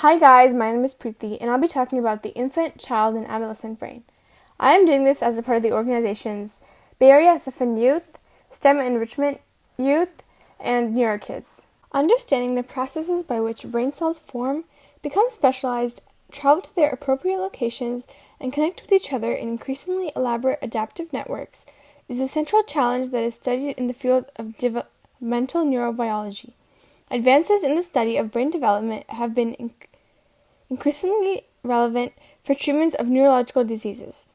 Hi guys, my name is Preeti and I'll be talking about the infant, child, and adolescent brain. I am doing this as a part of the organizations Bay Area SFN Youth, STEM Enrichment Youth, and NeuroKids. Understanding the processes by which brain cells form, become specialized, travel to their appropriate locations, and connect with each other in increasingly elaborate adaptive networks is a central challenge that is studied in the field of developmental neurobiology. Advances in the study of brain development have been increasingly relevant for treatments of neurological diseases.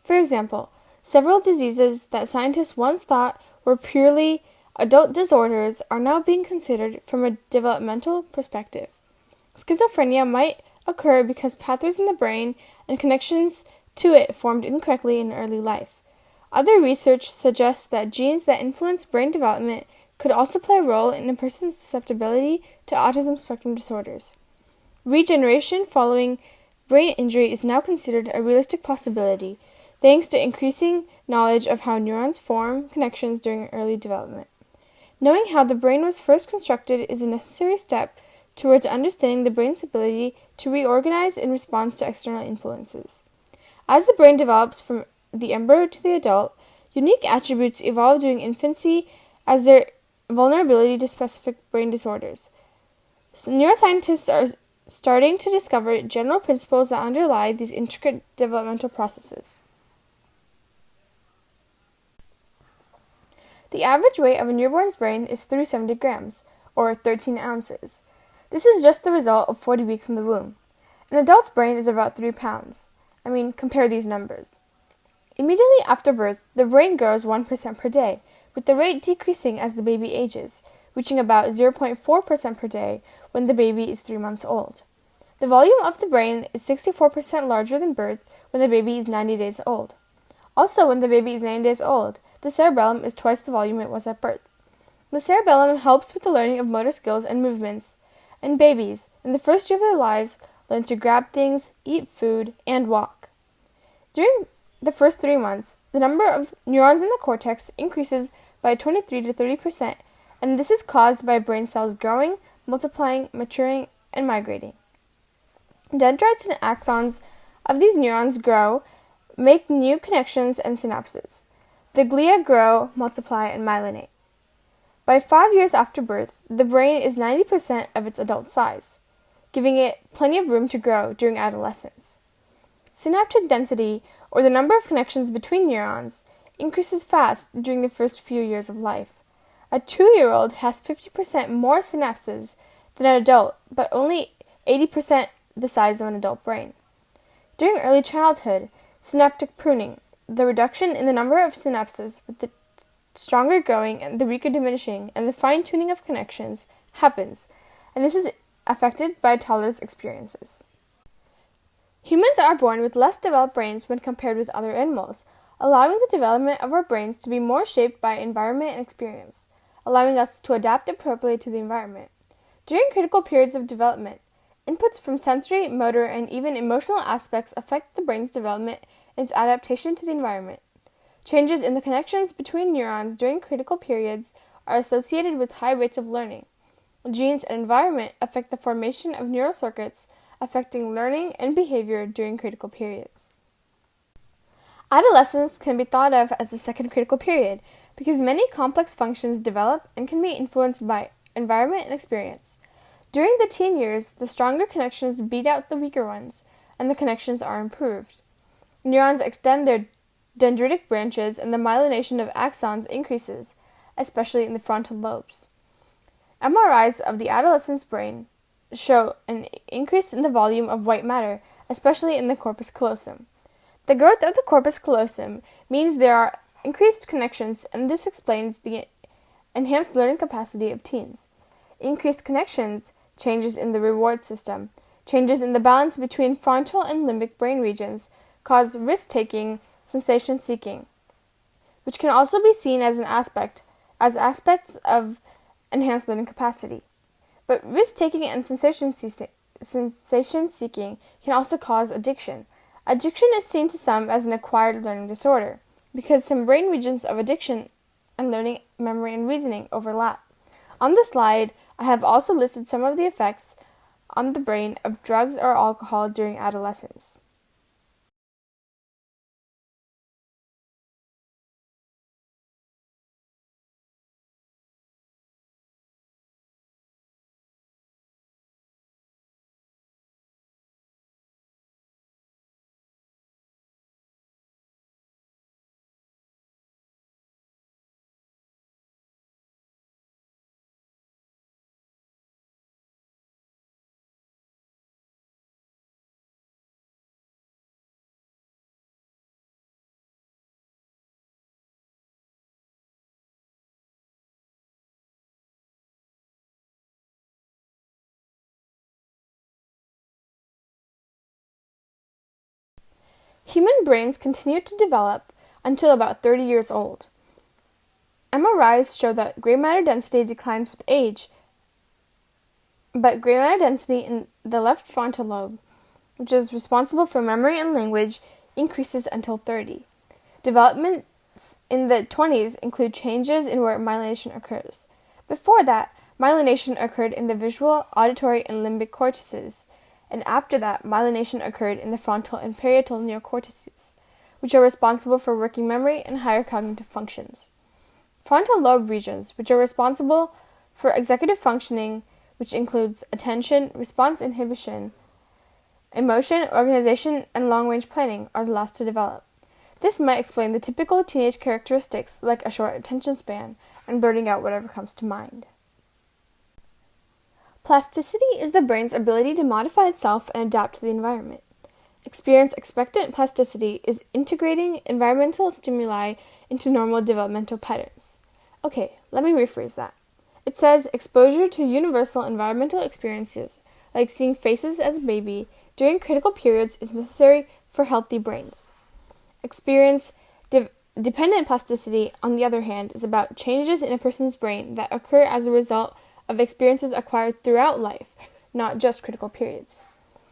For example, several diseases that scientists once thought were purely adult disorders are now being considered from a developmental perspective. Schizophrenia might occur because pathways in the brain and connections to it formed incorrectly in early life. Other research suggests that genes that influence brain development could also play a role in a person's susceptibility to autism spectrum disorders. Regeneration following brain injury is now considered a realistic possibility, thanks to increasing knowledge of how neurons form connections during early development. Knowing how the brain was first constructed is a necessary step towards understanding the brain's ability to reorganize in response to external influences. As the brain develops from the embryo to the adult, unique attributes evolve during infancy as their vulnerability to specific brain disorders. Neuroscientists are starting to discover general principles that underlie these intricate developmental processes. The average weight of a newborn's brain is 370 grams, or 13 ounces. This is just the result of 40 weeks in the womb. An adult's brain is about 3 pounds. Compare these numbers. Immediately after birth, the brain grows 1% per day, with the rate decreasing as the baby ages, reaching about 0.4% per day when the baby is 3 months old. The volume of the brain is 64% larger than birth when the baby is 90 days old. Also, when the baby is 90 days old, the cerebellum is twice the volume it was at birth. The cerebellum helps with the learning of motor skills and movements, and babies, in the first year of their lives, learn to grab things, eat food, and walk. During the first 3 months, the number of neurons in the cortex increases by 23 to 30%, and this is caused by brain cells growing, multiplying, maturing, and migrating. Dendrites and axons of these neurons grow, make new connections and synapses. The glia grow, multiply, and myelinate. By 5 years after birth, the brain is 90% of its adult size, giving it plenty of room to grow during adolescence. Synaptic density, or the number of connections between neurons, increases fast during the first few years of life. A 2-year-old has 50% more synapses than an adult, but only 80% the size of an adult brain. During early childhood, synaptic pruning, the reduction in the number of synapses with the stronger growing and the weaker diminishing, and the fine-tuning of connections, happens, and this is affected by toddlers' experiences. Humans are born with less developed brains when compared with other animals, allowing the development of our brains to be more shaped by environment and experience, allowing us to adapt appropriately to the environment. During critical periods of development, inputs from sensory, motor, and even emotional aspects affect the brain's development and its adaptation to the environment. Changes in the connections between neurons during critical periods are associated with high rates of learning. Genes and environment affect the formation of neural circuits, affecting learning and behavior during critical periods. Adolescence can be thought of as the second critical period because many complex functions develop and can be influenced by environment and experience. During the teen years, the stronger connections beat out the weaker ones, and the connections are improved. Neurons extend their dendritic branches and the myelination of axons increases, especially in the frontal lobes. MRIs of the adolescent's brain show an increase in the volume of white matter, especially in the corpus callosum. The growth of the corpus callosum means there are increased connections, and this explains the enhanced learning capacity of teens. Increased connections, changes in the reward system, changes in the balance between frontal and limbic brain regions cause risk-taking, sensation-seeking, which can also be seen as aspects of enhanced learning capacity. But risk-taking and sensation-seeking can also cause addiction. Addiction is seen to some as an acquired learning disorder, because some brain regions of addiction and learning, memory, and reasoning overlap. On the slide, I have also listed some of the effects on the brain of drugs or alcohol during adolescence. Human brains continue to develop until about 30 years old. MRIs show that gray matter density declines with age, but gray matter density in the left frontal lobe, which is responsible for memory and language, increases until 30. Developments in the 20s include changes in where myelination occurs. Before that, myelination occurred in the visual, auditory, and limbic cortices, and after that, myelination occurred in the frontal and parietal neocortices, which are responsible for working memory and higher cognitive functions. Frontal lobe regions, which are responsible for executive functioning, which includes attention, response inhibition, emotion, organization, and long-range planning, are the last to develop. This might explain the typical teenage characteristics like a short attention span and blurting out whatever comes to mind. Plasticity is the brain's ability to modify itself and adapt to the environment. Experience expectant plasticity is integrating environmental stimuli into normal developmental patterns. Okay, let me rephrase that. It says exposure to universal environmental experiences, like seeing faces as a baby, during critical periods is necessary for healthy brains. Experience dependent plasticity, on the other hand, is about changes in a person's brain that occur as a result of experiences acquired throughout life, not just critical periods.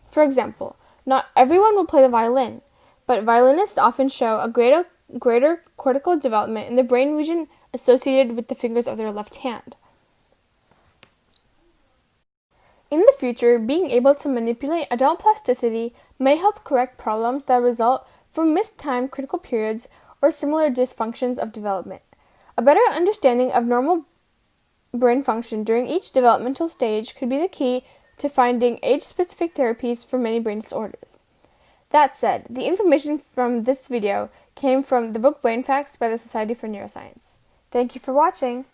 For example, not everyone will play the violin, but violinists often show a greater cortical development in the brain region associated with the fingers of their left hand. In the future, being able to manipulate adult plasticity may help correct problems that result from mistimed critical periods or similar dysfunctions of development. A better understanding of normal brain function during each developmental stage could be the key to finding age-specific therapies for many brain disorders. That said, the information from this video came from the book Brain Facts by the Society for Neuroscience. Thank you for watching.